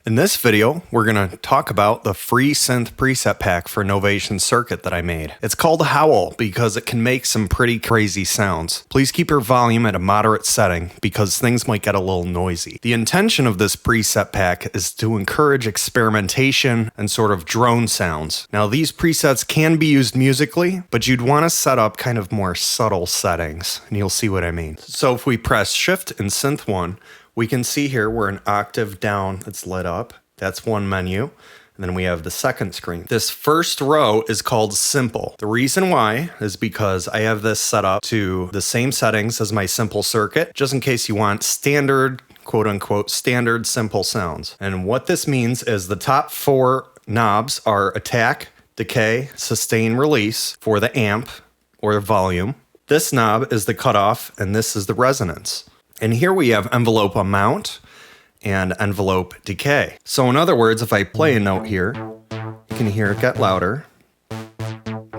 In this video, we're going to talk about the free synth preset pack for Novation Circuit that I made. It's called Howl because it can make some pretty crazy sounds. Please keep your volume at a moderate setting because things might get a little noisy. The intention of this preset pack is to encourage experimentation and sort of drone sounds. Now these presets can be used musically, but you'd want to set up kind of more subtle settings, and you'll see what I mean. So if we press Shift in Synth 1, we can see here we're an octave down that's lit up. That's one menu. And then we have the second screen. This first row is called Simple. The reason why is because I have this set up to the same settings as my simple circuit, just in case you want standard, quote unquote, standard simple sounds. And what this means is the top four knobs are attack, decay, sustain, release for the amp or volume. This knob is the cutoff, and this is the resonance. And here we have envelope amount and envelope decay. So in other words, if I play a note here, you can hear it get louder.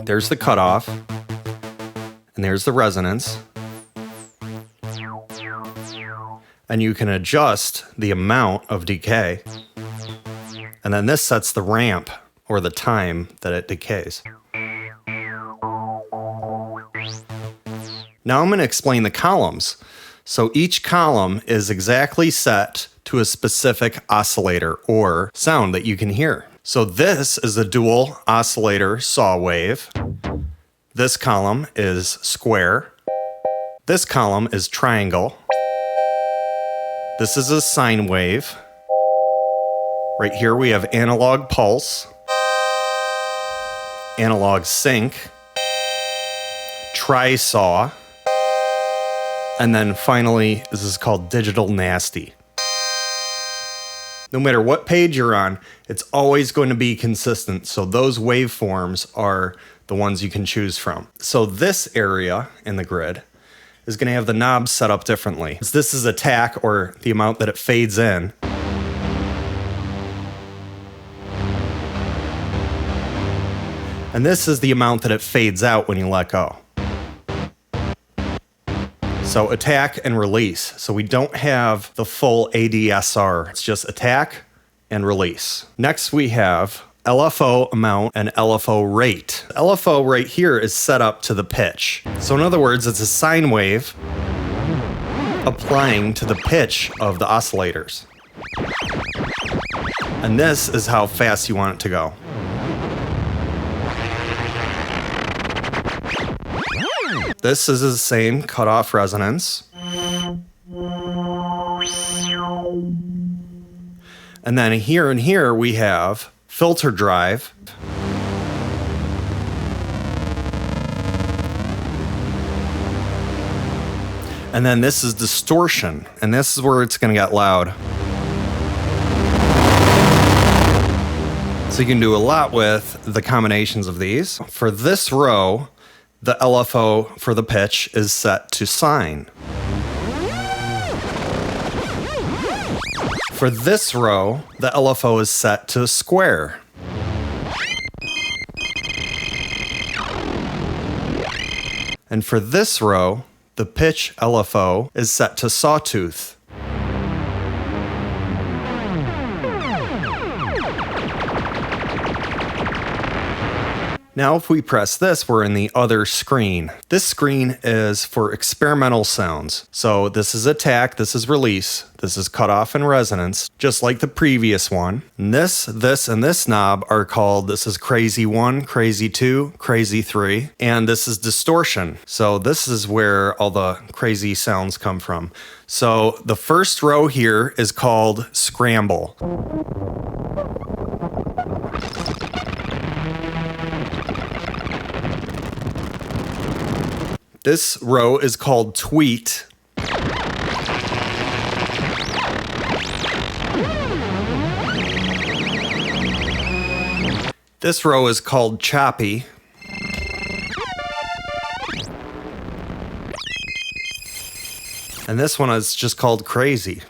There's the cutoff, and there's the resonance. And you can adjust the amount of decay. And then this sets the ramp, or the time that it decays. Now I'm going to explain the columns. So each column is exactly set to a specific oscillator or sound that you can hear. So this is a dual oscillator saw wave. This column is square. This column is triangle. This is a sine wave. Right here we have analog pulse, analog sync, tri-saw, and then finally, this is called digital nasty. No matter what page you're on, it's always going to be consistent. So those waveforms are the ones you can choose from. So this area in the grid is going to have the knobs set up differently. This is attack, or the amount that it fades in. And this is the amount that it fades out when you let go. So attack and release. So we don't have the full ADSR. It's just attack and release. Next we have LFO amount and LFO rate. The LFO right here is set up to the pitch. So in other words, it's a sine wave applying to the pitch of the oscillators. And this is how fast you want it to go. This is the same cutoff resonance. And then here and here we have filter drive. And then this is distortion. And this is where it's going to get loud. So you can do a lot with the combinations of these. For this row, the LFO for the pitch is set to sine. For this row, the LFO is set to square. And for this row, the pitch LFO is set to sawtooth. Now if we press this, we're in the other screen. This screen is for experimental sounds. So this is attack, this is release, this is cutoff and resonance, just like the previous one. And this, and this knob are called, this is crazy 1, crazy 2, crazy 3, and this is distortion. So this is where all the crazy sounds come from. So the first row here is called scramble. This row is called tweet. This row is called choppy. And this one is just called crazy.